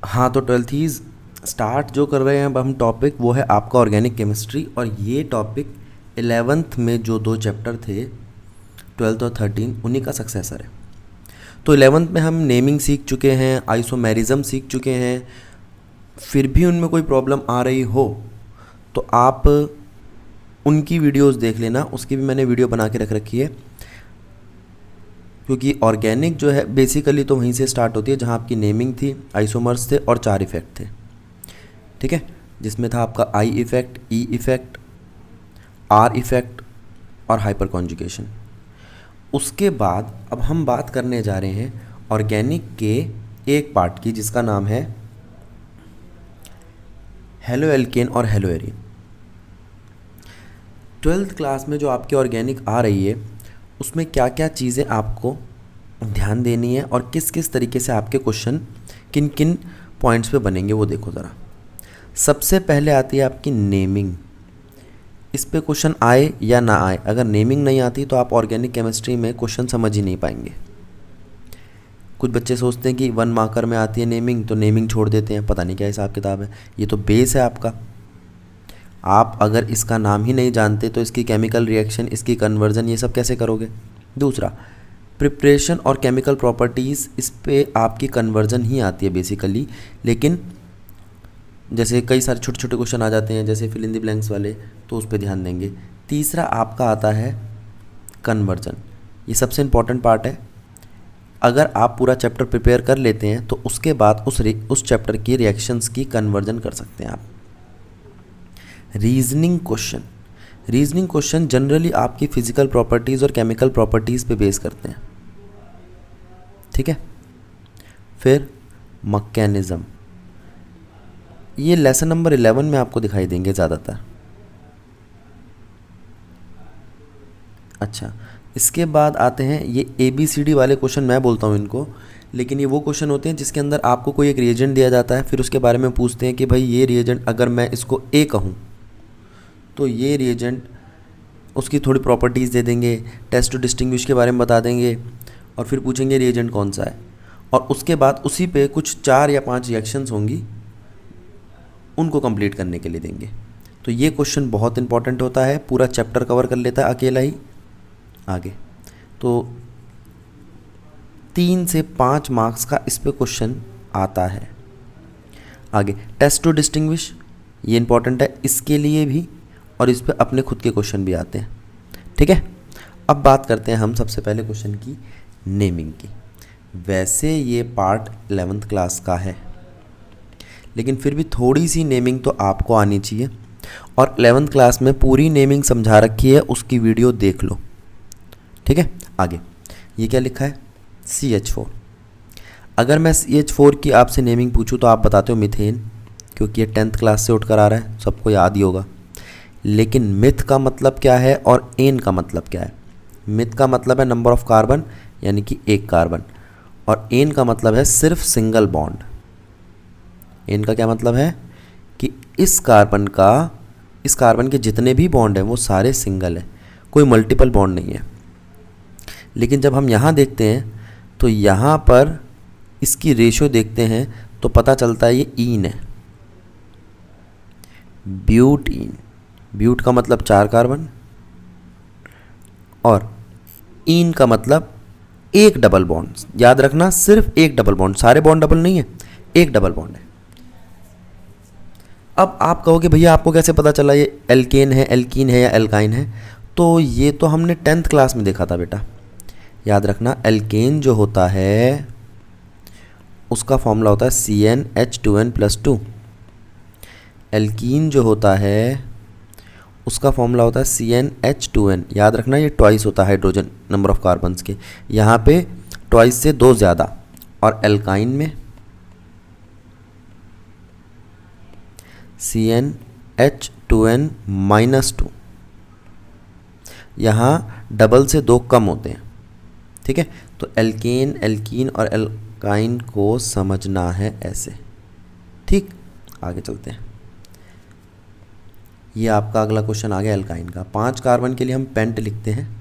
हाँ, तो 12th start जो कर रहे हैं अब हम टॉपिक, वो है आपका ऑर्गेनिक केमिस्ट्री। और ये टॉपिक 11th में जो 2 चैप्टर थे, 12th और 13, उन्हीं का सक्सेसर है। तो 11th में हम नेमिंग सीख चुके हैं, आइसोमेरिज्म सीख चुके हैं। फिर भी उनमें कोई प्रॉब्लम आ रही हो तो आप उनकी वीडियोस देख लेना, उसकी भी मैंने वीडियो बना के रख रखी है। क्योंकि ऑर्गेनिक जो है बेसिकली तो वहीं से स्टार्ट होती है जहाँ आपकी नेमिंग थी, आइसोमर्स थे और 4 इफ़ेक्ट थे। ठीक है, जिसमें था आपका I effect, E effect, R effect और हाइपर कॉन्जुगेशन। उसके बाद अब हम बात करने जा रहे हैं ऑर्गेनिक के एक पार्ट की, जिसका नाम है हेलो एल्केन और हेलो एरिन। 12th क्लास में जो आपकी ऑर्गेनिक आ रही है उसमें क्या क्या चीज़ें आपको ध्यान देनी है और किस किस तरीके से आपके क्वेश्चन किन किन पॉइंट्स पे बनेंगे वो देखो ज़रा। सबसे पहले आती है आपकी नेमिंग। इस पे क्वेश्चन आए या ना आए, अगर नेमिंग नहीं आती तो आप ऑर्गेनिक केमिस्ट्री में क्वेश्चन समझ ही नहीं पाएंगे। कुछ बच्चे सोचते हैं कि 1 मार्कर में आती है नेमिंग तो नेमिंग छोड़ देते हैं, पता नहीं क्या हिसाब किताब है। ये तो बेस है आपका। आप अगर इसका नाम ही नहीं जानते तो इसकी केमिकल रिएक्शन, इसकी कन्वर्जन, ये सब कैसे करोगे। दूसरा, प्रिपरेशन और केमिकल प्रॉपर्टीज़, इस पे आपकी कन्वर्जन ही आती है बेसिकली। लेकिन जैसे कई सारे छोटे छोटे क्वेश्चन आ जाते हैं जैसे फिल इन द ब्लैंक्स वाले, तो उस पर ध्यान देंगे। तीसरा आपका आता है कन्वर्जन। ये सबसे इम्पॉर्टेंट पार्ट है। अगर आप पूरा चैप्टर प्रिपेयर कर लेते हैं तो उसके बाद उस चैप्टर की रिएक्शंस की कन्वर्जन कर सकते हैं आप। Reasoning question, reasoning question generally आपकी फिजिकल प्रॉपर्टीज़ और केमिकल प्रॉपर्टीज़ पे बेस करते हैं। ठीक है, फिर मैकेनिज्म, ये लेसन नंबर 11 में आपको दिखाई देंगे ज़्यादातर। अच्छा, इसके बाद आते हैं ये ABCD वाले क्वेश्चन, मैं बोलता हूँ इनको, लेकिन ये वो क्वेश्चन होते हैं जिसके अंदर आपको कोई एक रिएजेंट दिया जाता है, फिर उसके बारे में पूछते हैं कि भाई ये रिएजेंट अगर मैं इसको A कहूँ तो ये रिएजेंट, उसकी थोड़ी प्रॉपर्टीज़ दे देंगे, टेस्ट टू डिस्टिंग्विश के बारे में बता देंगे और फिर पूछेंगे रिएजेंट कौन सा है। और उसके बाद उसी पे कुछ 4 या 5 रिएक्शंस होंगी, उनको कंप्लीट करने के लिए देंगे। तो ये क्वेश्चन बहुत इंपॉर्टेंट होता है, पूरा चैप्टर कवर कर लेता है अकेला ही। आगे तो 3 से 5 मार्क्स का इस पे क्वेश्चन आता है। आगे टेस्ट टू डिस्टिंग्विश, ये इंपॉर्टेंट है इसके लिए भी, और इस पे अपने खुद के क्वेश्चन भी आते हैं। ठीक है, अब बात करते हैं हम सबसे पहले क्वेश्चन की, नेमिंग की। वैसे ये पार्ट 11th क्लास का है, लेकिन फिर भी थोड़ी सी नेमिंग तो आपको आनी चाहिए। और 11th क्लास में पूरी नेमिंग समझा रखी है, उसकी वीडियो देख लो। ठीक है, आगे ये क्या लिखा है, CH4। अगर मैं CH4 की आपसे नेमिंग पूछूं तो आप बताते हो मीथेन, क्योंकि ये 10th क्लास से उठकर आ रहा है, सबको याद ही होगा। लेकिन मिथ का मतलब क्या है और एन का मतलब क्या है। मिथ का मतलब है नंबर ऑफ कार्बन, यानी कि एक कार्बन, और एन का मतलब है सिर्फ सिंगल बॉन्ड। एन का क्या मतलब है कि इस कार्बन के जितने भी बॉन्ड हैं वो सारे सिंगल हैं, कोई मल्टीपल बॉन्ड नहीं है। लेकिन जब हम यहाँ देखते हैं तो यहाँ पर इसकी रेशो देखते हैं तो पता चलता है ये ईन है, ब्यूटीन। ब्यूट का मतलब 4 कार्बन और ईन का मतलब एक डबल बॉन्ड। याद रखना, सिर्फ एक डबल बॉन्ड, सारे बॉन्ड डबल नहीं है, एक डबल बॉन्ड है। अब आप कहोगे भैया आपको कैसे पता चला ये एल्केन है, एल्कीन है या एल्काइन है। तो ये तो हमने 10th क्लास में देखा था बेटा। याद रखना, एल्केन जो होता है उसका फॉर्मूला होता है CnH2n+2। एल्कीन जो होता है उसका फॉर्मूला होता है CnH2n। याद रखना, ये ट्वाइस होता है हाइड्रोजन नंबर ऑफ कार्बन्स के, यहाँ पे ट्वाइस से 2 ज़्यादा। और एल्काइन में CnH2n-2, यहाँ डबल से 2 कम होते हैं। ठीक है, तो एल्केन, एल्कीन और एल्काइन को समझना है ऐसे। ठीक, आगे चलते हैं। ये आपका अगला क्वेश्चन आ गया एल्काइन का। 5 कार्बन के लिए हम पेंट लिखते हैं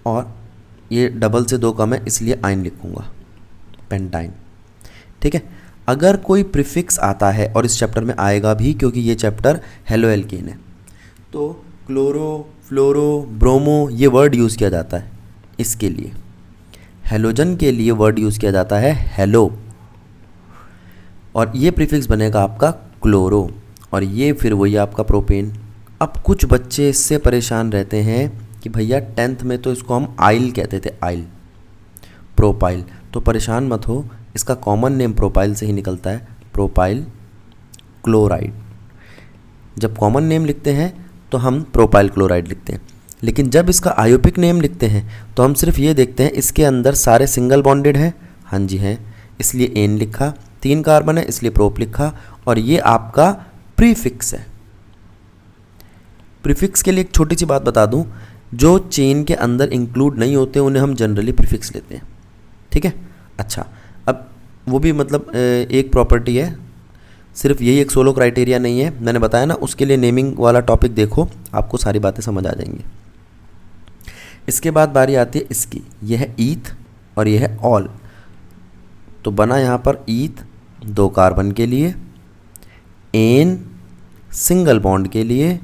और ये डबल से 2 कम है इसलिए आइन लिखूँगा, पेंटाइन। ठीक है। अगर कोई प्रीफिक्स आता है, और इस चैप्टर में आएगा भी क्योंकि ये चैप्टर हेलो एल्केन है, तो क्लोरो, फ्लोरो, ब्रोमो ये वर्ड यूज़ किया जाता है इसके लिए। हेलोजन के लिए वर्ड यूज़ किया जाता है हेलो, और ये प्रीफिक्स बनेगा आपका क्लोरो, और ये फिर वही आपका प्रोपेन। अब कुछ बच्चे इससे परेशान रहते हैं कि भैया 10th में तो इसको हम आइल कहते थे, आइल, प्रोपाइल। तो परेशान मत हो, इसका कॉमन नेम प्रोपाइल से ही निकलता है, प्रोपाइल क्लोराइड। जब कॉमन नेम लिखते हैं तो हम प्रोपाइल क्लोराइड लिखते हैं, लेकिन जब इसका आयोपिक नेम लिखते हैं तो हम सिर्फ ये देखते हैं इसके अंदर सारे सिंगल बॉन्डेड हैं, हाँ जी हैं, इसलिए एन लिखा, 3 कार्बन है इसलिए प्रोप लिखा, और ये आपका प्रीफिक्स है। प्रीफिक्स के लिए एक छोटी सी बात बता दूं, जो चेन के अंदर इंक्लूड नहीं होते उन्हें हम जनरली प्रीफिक्स लेते हैं, ठीक है। अच्छा, अब वो भी मतलब एक प्रॉपर्टी है, सिर्फ यही एक सोलो क्राइटेरिया नहीं है, मैंने बताया ना, उसके लिए नेमिंग वाला टॉपिक देखो, आपको सारी बातें समझ आ जाएंगी। इसके बाद बारी आती है इसकी, यह है ईथ और यह है ऑल। तो बना यहाँ पर ईथ 2 कार्बन के लिए, एन सिंगल बॉन्ड के लिए,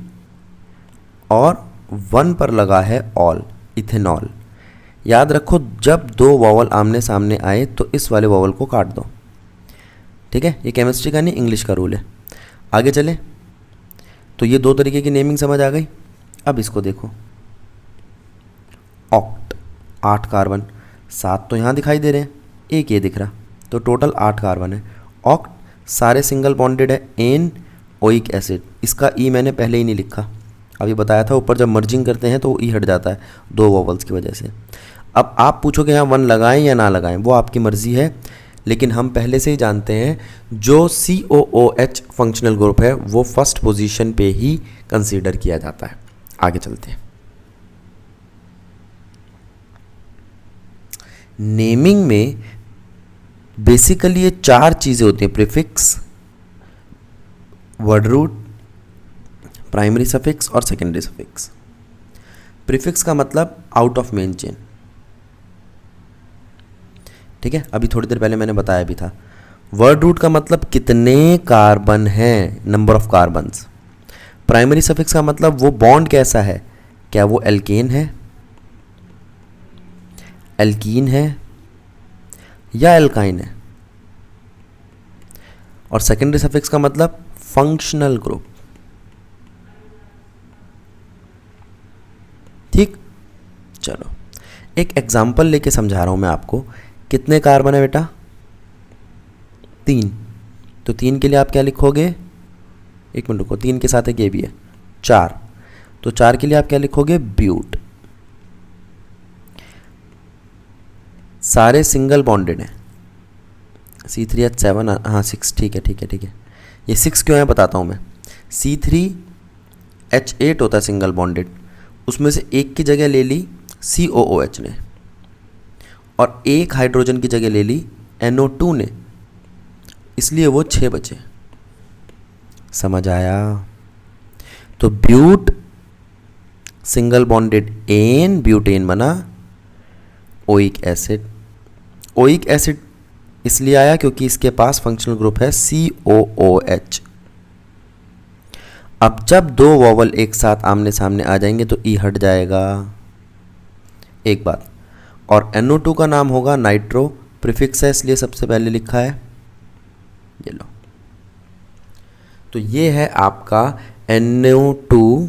और 1 पर लगा है ऑल, इथेनॉल। याद रखो जब 2 वॉवल आमने सामने आए तो इस वाले वॉवल को काट दो, ठीक है। ये केमिस्ट्री का नहीं, इंग्लिश का रूल है। आगे चले तो ये 2 तरीके की नेमिंग समझ आ गई। अब इसको देखो, ऑक्ट, 8 कार्बन, 7 तो यहाँ दिखाई दे रहे हैं, एक ये दिख रहा, तो टोटल 8 कार्बन है। ऑक्ट सारे सिंगल बॉन्डेड है, एन ओइक एसिड, इसका ई मैंने पहले ही नहीं लिखा, अभी बताया था, ऊपर जब मर्जिंग करते हैं तो ई हट जाता है 2 वॉवल्स की वजह से। अब आप पूछोगे यहाँ 1 लगाएं या ना लगाएं, वो आपकी मर्ज़ी है, लेकिन हम पहले से ही जानते हैं जो COOH फंक्शनल ग्रुप है वो फर्स्ट पोजीशन पे ही कंसीडर किया जाता है। आगे चलते हैं। नेमिंग में बेसिकली ये 4 चीज़ें होती हैं, prefix, word root, primary suffix और सेकेंडरी सफिक्स। प्रीफिक्स का मतलब आउट ऑफ मेन चेन, ठीक है, अभी थोड़ी देर पहले मैंने बताया भी था। वर्ड रूट का मतलब कितने कार्बन हैं, number of carbons. Primary suffix का मतलब वो बॉन्ड कैसा है, क्या वो एल्केन है, एल्कीन है या एल्काइन है। और सेकेंडरी सफिक्स का मतलब फंक्शनल ग्रुप, ठीक। चलो एक एग्जाम्पल लेके समझा रहा हूं मैं आपको। कितने कार्बन है बेटा, 3, तो 3 के लिए आप क्या लिखोगे, 1 मिनट रुको, 3 के साथ एक ये भी है, 4, तो 4 के लिए आप क्या लिखोगे, ब्यूट। सारे सिंगल बॉन्डेड हैं, C3H7, हाँ 6, ठीक है ठीक है ठीक है। ये 6 क्यों है बताता हूँ मैं। C3H8 होता है सिंगल बॉन्डेड, उसमें से एक की जगह ले ली COOH ने, और एक हाइड्रोजन की जगह ले ली NO2 ने, इसलिए वो 6 बचे। समझ आया। तो but single bonded ane, butane बना, ओइक एसिड। ओइक एसिड इसलिए आया क्योंकि इसके पास फंक्शनल ग्रुप है COOH। अब जब 2 वॉवल एक साथ आमने सामने आ जाएंगे तो ई हट जाएगा, एक बात। और NO2 का नाम होगा नाइट्रो, प्रीफिक्स है इसलिए सबसे पहले लिखा है, ये लो। तो ये है आपका NO2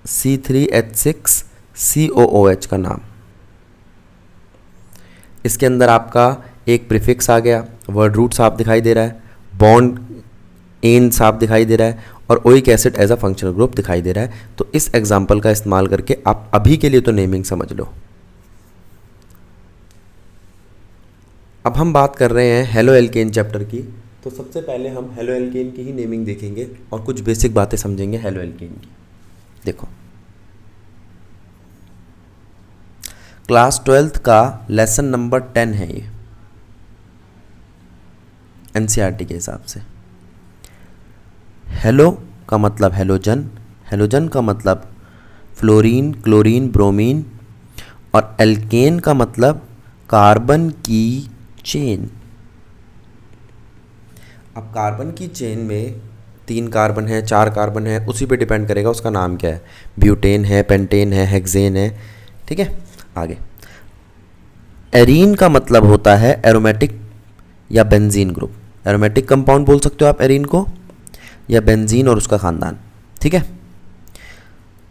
C3H6 COOH का नाम। इसके अंदर आपका एक प्रीफिक्स आ गया, वर्ड रूट साफ दिखाई दे रहा है, बॉन्ड एन साफ दिखाई दे रहा है, और oic acid as a functional group दिखाई दे रहा है। तो इस एग्जाम्पल का इस्तेमाल करके आप अभी के लिए तो नेमिंग समझ लो। अब हम बात कर रहे हैं हेलो एल्केन चैप्टर की, तो सबसे पहले हम हेलो एल्केन की ही नेमिंग देखेंगे और कुछ बेसिक बातें समझेंगे हेलो एल्केन की। देखो, क्लास 12th का लेसन नंबर 10 है ये NCERT के हिसाब से। हेलो का मतलब हेलोजन, हेलोजन का मतलब फ्लोरीन, क्लोरीन, ब्रोमीन, और एल्केन का मतलब कार्बन की चेन। अब कार्बन की चेन में 3 कार्बन है, 4 कार्बन है, उसी पे डिपेंड करेगा उसका नाम क्या है। ब्यूटेन है, पेंटेन है, हेक्सेन है। ठीक है, आगे एरीन का मतलब होता है एरोमेटिक या बेंजीन ग्रुप। एरोमेटिक कंपाउंड बोल सकते हो आप एरीन को, या बेंजीन और उसका ख़ानदान। ठीक है,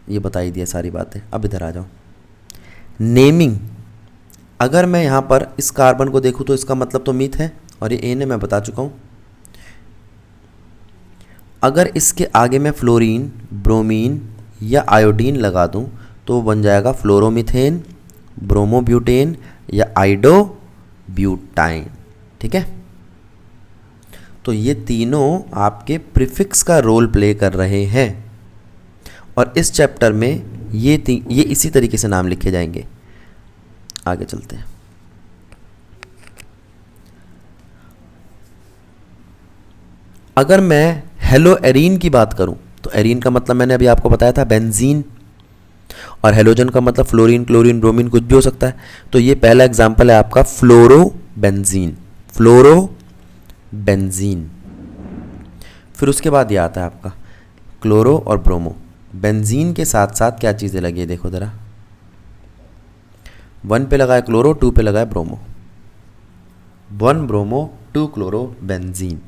ये बता ही दिया सारी बातें। अब इधर आ जाओ, नेमिंग। अगर मैं यहाँ पर इस कार्बन को देखूँ तो इसका मतलब तो मीथ है, और ये एन है, मैं बता चुका हूँ। अगर इसके आगे मैं फ्लोरीन, ब्रोमीन या आयोडीन लगा दूँ तो वो बन जाएगा फ्लोरोमीथेन, ब्रोमोब्यूटेन या आइडोब्यूटाइन। ठीक है, तो ये तीनों आपके प्रीफिक्स का रोल प्ले कर रहे हैं, और इस चैप्टर में ये इसी तरीके से नाम लिखे जाएंगे। आगे चलते हैं। अगर मैं हेलो एरीन की बात करूं तो एरीन का मतलब मैंने अभी आपको बताया था बेंजीन, और हेलोजन का मतलब फ्लोरीन, क्लोरीन, ब्रोमीन कुछ भी हो सकता है। तो ये पहला एग्जांपल है आपका फ्लोरोबेंजीन, फ्लोरोबेंजीन। फिर उसके बाद ये आता है आपका क्लोरो और ब्रोमो। बेंजीन के साथ साथ क्या चीज़ें लगी है देखो ज़रा, 1 पे लगा है क्लोरो, 2 पे लगा है bromo. 1 bromo 2 chloro benzene.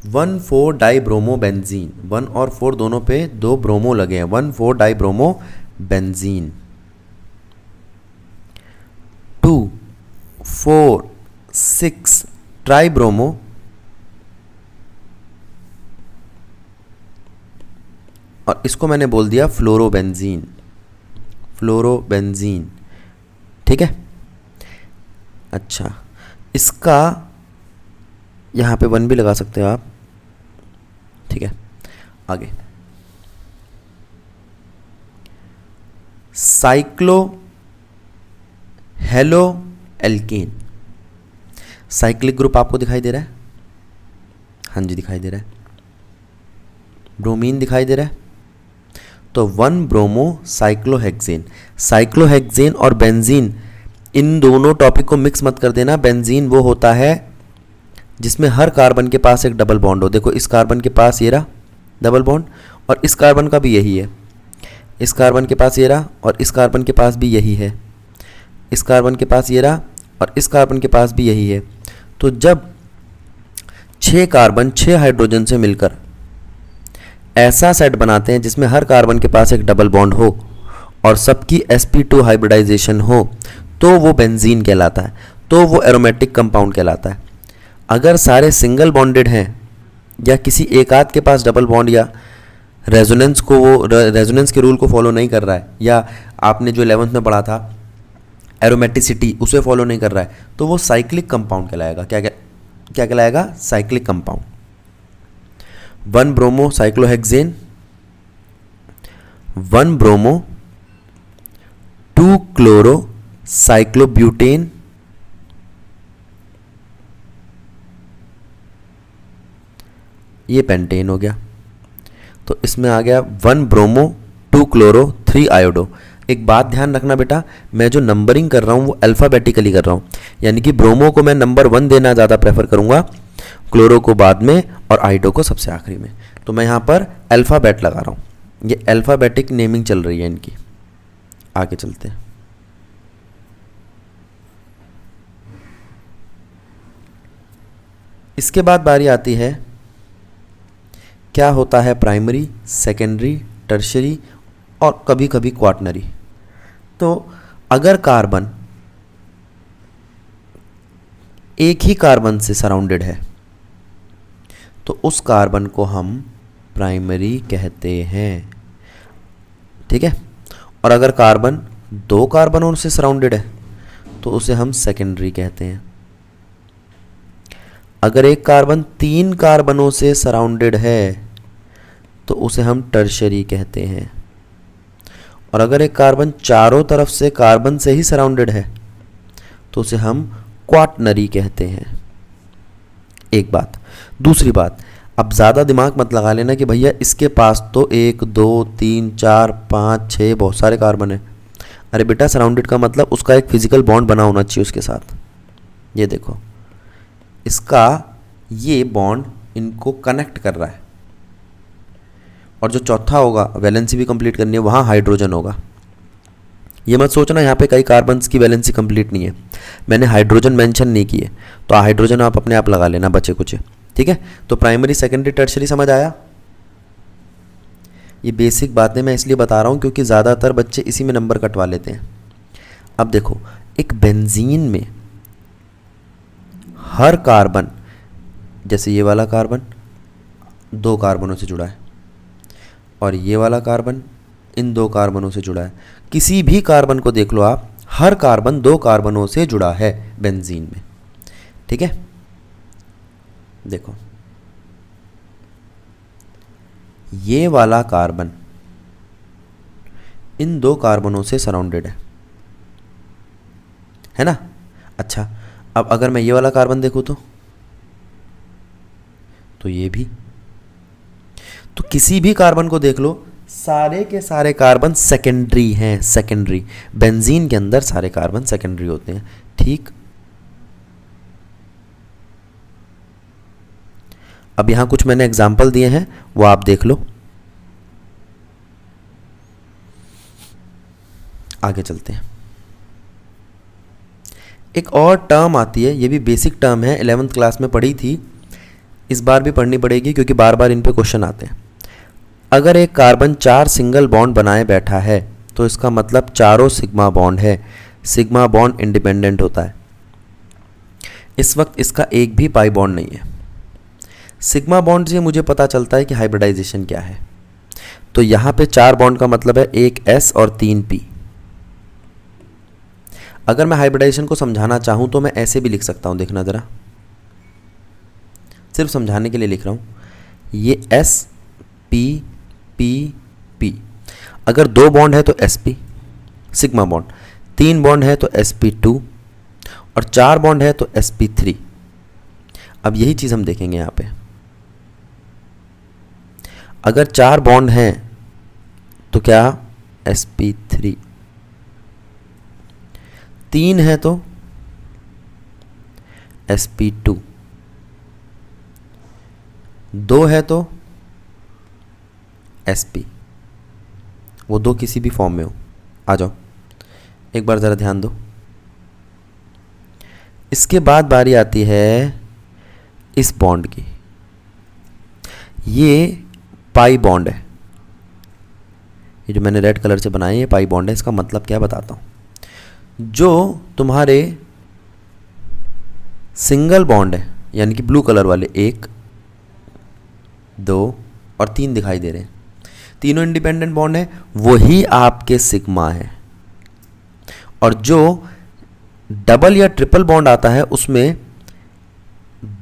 1,4 die bromo benzene, 1 और 4 दोनों पे 2 ब्रोमो लगे हैं, 1,4 die bromo benzene. 2, 4, 6 try bromo, और इसको मैंने बोल दिया फ्लोरोबेंजीन, फ्लोरोबेंजीन। ठीक है, अच्छा इसका यहाँ पे 1 भी लगा सकते हो आप। ठीक है, आगे cyclo halo alkane. Cyclic group आपको दिखाई दे रहा है? हाँ जी दिखाई दे रहा है। ब्रोमीन दिखाई दे रहा है, तो 1 ब्रोमो साइक्लोहेक्सेन। साइक्लोहेक्सेन और बेंजीन, इन दोनों टॉपिक को मिक्स मत कर देना। बेंजीन वो होता है जिसमें हर कार्बन के पास एक डबल बॉन्ड हो। देखो इस कार्बन के पास ये रहा डबल बॉन्ड, और इस कार्बन का भी यही है। इस कार्बन के पास ये रहा, और इस कार्बन के पास भी यही है। इस कार्बन के पास ये रहा, और इस कार्बन के पास भी यही है। तो जब 6 कार्बन 6 हाइड्रोजन से मिलकर ऐसा सेट बनाते हैं जिसमें हर कार्बन के पास एक डबल बॉन्ड हो और सबकी sp2 हाइब्रिडाइजेशन हो, तो वो बेंजीन कहलाता है, तो वो एरोमेटिक कंपाउंड कहलाता है। अगर सारे सिंगल बॉन्डेड हैं या किसी एक आध के पास डबल बॉन्ड, या रेजोनेंस को वो रेजोनेंस के रूल को फॉलो नहीं कर रहा है, या आपने जो 11th में पढ़ा था एरोमेटिसिटी उसे फॉलो नहीं कर रहा है, तो वो साइक्लिक कंपाउंड कहलाएगा। क्या कहलाएगा? Cyclic compound. 1 bromo cyclohexane, 1 bromo 2 chloro cyclobutane, ये पेंटेन हो गया। तो इसमें आ गया 1 ब्रोमो 2 क्लोरो 3 आयोडो। एक बात ध्यान रखना बेटा, मैं जो नंबरिंग कर रहा हूँ वो अल्फ़ाबेटिकली कर रहा हूँ, यानी कि ब्रोमो को मैं नंबर 1 देना ज़्यादा प्रेफर करूँगा, क्लोरो को बाद में और आयोडो को सबसे आखिरी में। तो मैं यहाँ पर अल्फ़ाबेट लगा रहा हूँ, ये अल्फ़ाबेटिक नेमिंग चल रही है इनकी। आगे चलते हैं। इसके बाद बारी आती है क्या होता है प्राइमरी, सेकेंडरी, टर्शरी और कभी कभी क्वाटनरी। तो अगर कार्बन एक ही कार्बन से सराउंडेड है तो उस कार्बन को हम प्राइमरी कहते हैं। ठीक है, और अगर कार्बन 2 कार्बनों से सराउंडेड है तो उसे हम सेकेंडरी कहते हैं। अगर एक कार्बन 3 कार्बनों से सराउंडेड है तो उसे हम टर्शरी कहते हैं। और अगर एक कार्बन चारों तरफ से कार्बन से ही सराउंडेड है तो उसे हम क्वाटनरी कहते हैं। एक बात। दूसरी बात, अब ज़्यादा दिमाग मत लगा लेना कि भैया इसके पास तो 1 2 3 4 5 6 बहुत सारे कार्बन है। अरे बेटा, सराउंडेड का मतलब उसका एक फिजिकल बॉन्ड बना होना चाहिए उसके साथ। ये देखो, इसका ये बॉन्ड इनको कनेक्ट कर रहा है, और जो चौथा होगा वैलेंसी भी कंप्लीट करनी है, वहाँ हाइड्रोजन होगा। ये मत सोचना यहाँ पे कई कार्बन्स की वैलेंसी कंप्लीट नहीं है, मैंने हाइड्रोजन मेंशन नहीं किए, तो हाइड्रोजन आप अपने आप लगा लेना बचे कुछ। ठीक है, तो प्राइमरी सेकेंडरी टर्शरी समझ आया। ये बेसिक बातें मैं इसलिए बता रहा हूँ क्योंकि ज़्यादातर बच्चे इसी में नंबर कटवा लेते हैं। अब देखो, एक बेंजीन में हर कार्बन, जैसे ये वाला कार्बन 2 कार्बनों से जुड़ा है और ये वाला कार्बन इन 2 कार्बनों से जुड़ा है, किसी भी कार्बन को देख लो आप, हर कार्बन 2 कार्बनों से जुड़ा है बेंजीन में। ठीक है, देखो ये वाला कार्बन इन 2 कार्बनों से सराउंडेड है ना। अच्छा, अब अगर मैं ये वाला कार्बन देखूं तो ये भी, तो किसी भी कार्बन को देख लो, सारे के सारे कार्बन सेकेंडरी हैं, सेकेंडरी। बेंजीन के अंदर सारे कार्बन सेकेंडरी होते हैं। ठीक, अब यहां कुछ मैंने एग्जाम्पल दिए हैं, वो आप देख लो। आगे चलते हैं। एक और टर्म आती है, ये भी बेसिक टर्म है, 11th क्लास में पढ़ी थी, इस बार भी पढ़नी पड़ेगी क्योंकि बार बार इन पे क्वेश्चन आते हैं। अगर एक कार्बन 4 सिंगल बॉन्ड बनाए बैठा है तो इसका मतलब चारों सिग्मा बॉन्ड है। सिग्मा बॉन्ड इंडिपेंडेंट होता है। इस वक्त इसका एक भी पाई बॉन्ड नहीं है। सिग्मा बॉन्ड से मुझे पता चलता है कि हाइब्रिडाइजेशन क्या है। तो यहाँ पे 4 बॉन्ड का मतलब है 1 S और 3 P। अगर मैं हाइब्रिडाइजेशन को समझाना चाहूँ तो मैं ऐसे भी लिख सकता हूँ, देखना ज़रा, सिर्फ समझाने के लिए लिख रहा हूँ। ये S P P P, अगर 2 बॉन्ड है तो SP सिग्मा बॉन्ड, 3 बॉन्ड है तो SP2 और 4 बॉन्ड है तो SP3। अब यही चीज़ हम देखेंगे यहाँ पे। अगर 4 बॉन्ड हैं तो क्या SP3, 3 है तो SP2, 2 है तो SP। वो 2 किसी भी फॉर्म में हो। आ जाओ, एक बार ज़रा ध्यान दो। इसके बाद बारी आती है इस बॉन्ड की। ये पाई बॉन्ड है, ये जो मैंने रेड कलर से बनाया है पाई बॉन्ड है। इसका मतलब क्या बताता हूँ। जो तुम्हारे सिंगल बॉन्ड है यानी कि ब्लू कलर वाले 1 2 और 3 दिखाई दे रहे हैं, तीनों इंडिपेंडेंट बॉन्ड है, वही आपके सिग्मा है। और जो डबल या ट्रिपल बॉन्ड आता है उसमें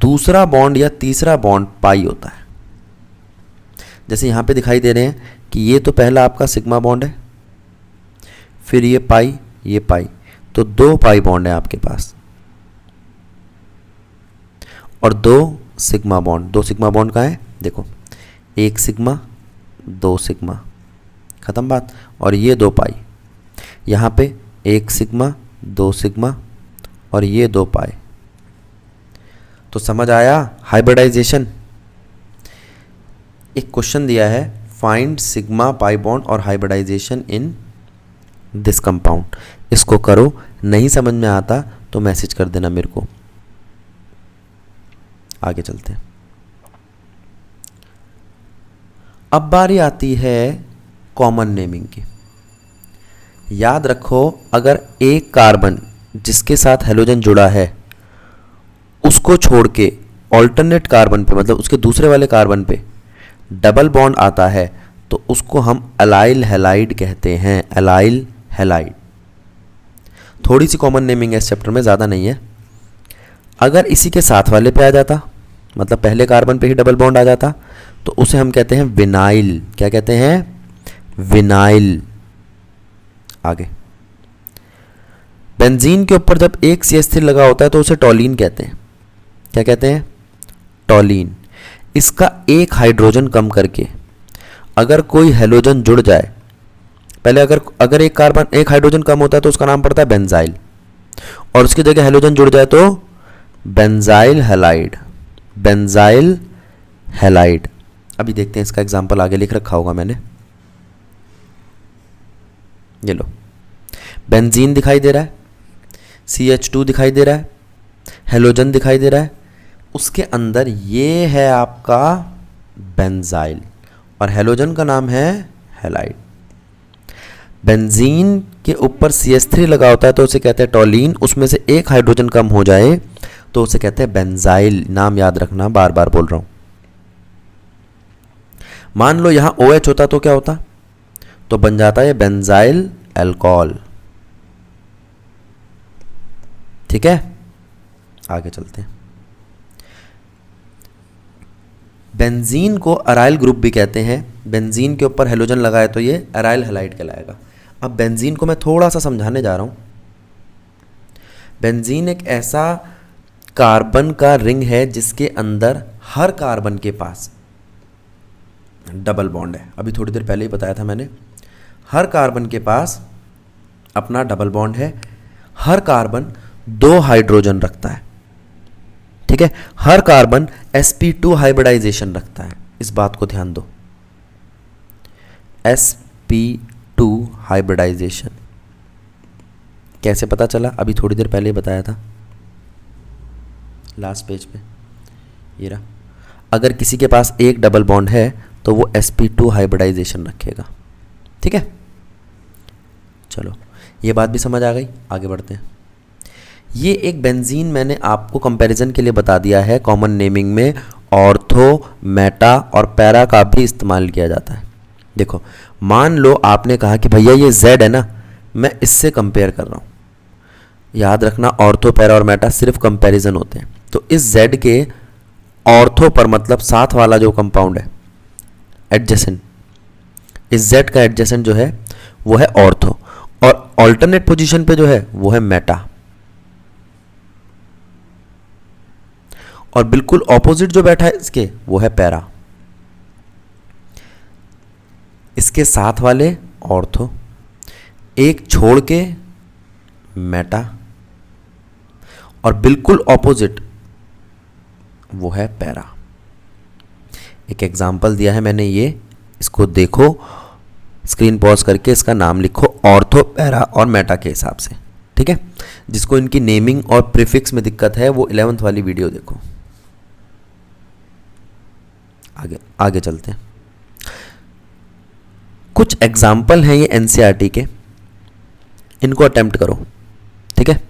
दूसरा बॉन्ड या तीसरा बॉन्ड पाई होता है। जैसे यहाँ पे दिखाई दे रहे हैं कि ये तो पहला आपका सिग्मा बॉन्ड है, फिर ये पाई, तो 2 पाई बॉन्ड है आपके पास और 2 सिग्मा बॉन्ड। 2 सिग्मा बॉन्ड का है, देखो 1 सिग्मा 2 सिग्मा, खत्म बात। और ये 2 पाई, यहाँ पे 1 सिग्मा 2 सिग्मा और ये 2 पाई। तो समझ आया हाइब्रिडाइजेशन। एक क्वेश्चन दिया है, फाइंड सिग्मा पाई बॉन्ड और हाइब्रिडाइजेशन इन दिस कंपाउंड। इसको करो, नहीं समझ में आता तो मैसेज कर देना मेरे को। आगे चलते हैं। अब बारी आती है कॉमन नेमिंग की। याद रखो, अगर एक कार्बन जिसके साथ हेलोजन जुड़ा है उसको छोड़ के ऑल्टरनेट कार्बन पे, मतलब उसके दूसरे वाले कार्बन पे डबल बॉन्ड आता है तो उसको हम अलाइल हैलाइड कहते हैं। Allyl halide. थोड़ी सी कॉमन नेमिंग है इस चैप्टर में, ज़्यादा नहीं है। अगर इसी के साथ वाले पे आ जाता, मतलब पहले कार्बन पे ही डबल बॉन्ड आ जाता, तो उसे हम कहते हैं विनाइल। क्या कहते हैं? विनाइल। आगे, बेंजीन के ऊपर जब एक CH3 लगा होता है तो उसे टॉलीन कहते हैं। क्या कहते हैं? टॉलीन। इसका एक हाइड्रोजन कम करके अगर कोई हेलोजन जुड़ जाए, पहले अगर एक हाइड्रोजन कम होता है तो उसका नाम पड़ता है बेंजाइल, और उसकी जगह हेलोजन जुड़ जाए तो बेंजाइल हैलाइड, बेंजाइल हैलाइड। अभी देखते हैं, इसका एग्जांपल आगे लिख रखा होगा मैंने, ये लो, बेंजीन दिखाई दे रहा है, CH2 दिखाई दे रहा है, हेलोजन दिखाई दे रहा है, उसके अंदर ये है आपका बेंजाइल और हेलोजन का नाम है हैलाइड। बेंजीन के ऊपर CH3 लगा होता है तो उसे कहते हैं टॉलीन, उसमें से एक हाइड्रोजन कम हो जाए तो उसे कहते हैं बेंजाइल। नाम याद रखना, बार बार बोल रहा हूं। मान लो यहां OH होता तो क्या होता, तो बन जाता है बेंजाइल अल्कोहल। ठीक है, आगे चलते हैं। बेंजीन को अराइल ग्रुप भी कहते हैं, बेंजीन के ऊपर हेलोजन लगाए तो ये अराइल हैलाइड कहलाएगा। अब बेंजीन को मैं थोड़ा सा समझाने जा रहा हूं। बेंजीन एक ऐसा कार्बन का रिंग है जिसके अंदर हर कार्बन के पास डबल बॉन्ड है। अभी थोड़ी देर पहले ही बताया था मैंने, हर कार्बन के पास अपना डबल बॉन्ड है। हर कार्बन 2 हाइड्रोजन रखता है। ठीक है, हर कार्बन sp2 हाइब्रिडाइजेशन रखता है। इस बात को ध्यान दो, sp2 हाइब्रिडाइजेशन कैसे पता चला, अभी थोड़ी देर पहले ही बताया था, लास्ट पेज पे ये रहा। अगर किसी के पास एक डबल बॉन्ड है तो वो sp2 हाइब्रिडाइजेशन रखेगा। ठीक है, चलो ये बात भी समझ आ गई, आगे बढ़ते हैं। ये एक बेंजीन मैंने आपको कंपैरिजन के लिए बता दिया है। कॉमन नेमिंग में ऑर्थो, मेटा और पैरा का भी इस्तेमाल किया जाता है। देखो, मान लो आपने कहा कि भैया ये Z है ना, मैं इससे कंपेयर कर रहा हूँ। याद रखना, ऑर्थो, पैरा और मेटा सिर्फ कंपैरिजन होते हैं। तो इस Z के ऑर्थो पर, मतलब साथ वाला जो कंपाउंड है, एडजेसेंट, इस Z का एडजेसेंट जो है वो है ऑर्थो, और ऑल्टरनेट पोजीशन पे जो है वो है मेटा, और बिल्कुल ऑपोजिट जो बैठा है इसके वो है पैरा। इसके साथ वाले ऑर्थो, एक छोड़ के मेटा, और बिल्कुल ऑपोजिट वो है पैरा। एक एग्जाम्पल दिया है मैंने, ये इसको देखो, स्क्रीन पॉज करके इसका नाम लिखो ऑर्थो, पैरा और मेटा के हिसाब से। ठीक है, जिसको इनकी नेमिंग और प्रीफिक्स में दिक्कत है वो 11th वाली वीडियो देखो। आगे चलते हैं। कुछ एग्जाम्पल हैं ये NCERT के, इनको अटेम्प्ट करो। ठीक है,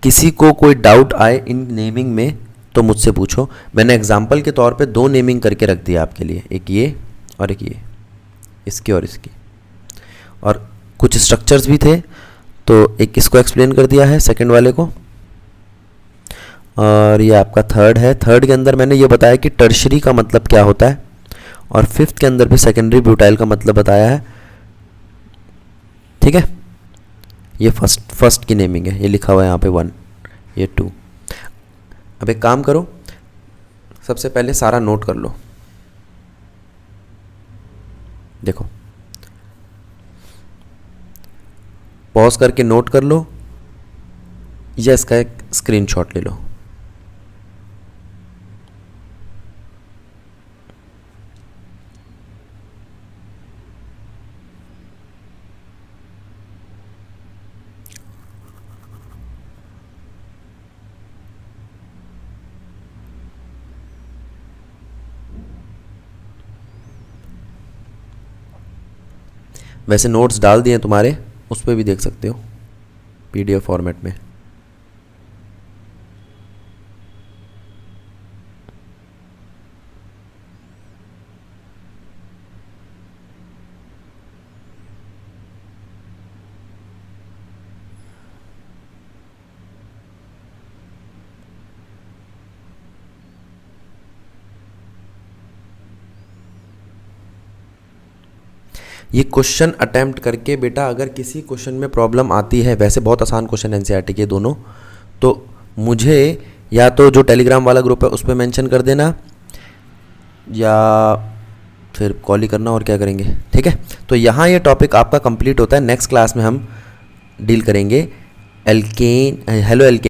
किसी को कोई डाउट आए इन नेमिंग में तो मुझसे पूछो। मैंने एग्जाम्पल के तौर पे 2 नेमिंग करके रख दिया आपके लिए, एक ये और एक ये, इसकी और इसकी, और कुछ स्ट्रक्चर्स भी थे तो एक इसको एक्सप्लेन कर दिया है, सेकंड वाले को, और ये आपका थर्ड है। थर्ड के अंदर मैंने ये बताया कि टर्शरी का मतलब क्या होता है, और फिफ्थ के अंदर भी सेकेंडरी ब्यूटाइल का मतलब बताया है। ठीक है, ये फर्स्ट की नेमिंग है, ये लिखा हुआ है यहाँ पे 1, ये 2। अब एक काम करो, सबसे पहले सारा नोट कर लो। देखो, पॉज करके नोट कर लो या इसका एक स्क्रीनशॉट ले लो। वैसे नोट्स डाल दिए तुम्हारे, उस पर भी देख सकते हो PDF फॉर्मेट में। ये क्वेश्चन अटेम्प्ट करके बेटा, अगर किसी क्वेश्चन में प्रॉब्लम आती है, वैसे बहुत आसान क्वेश्चन NCERT के दोनों, तो मुझे या तो जो टेलीग्राम वाला ग्रुप है उस पर मेंशन कर देना, या फिर कॉल ही करना, और क्या करेंगे। ठीक है, तो यहाँ ये टॉपिक आपका कंप्लीट होता है। नेक्स्ट क्लास में हम डील करेंगे एल्केन, हेलो एल्केन।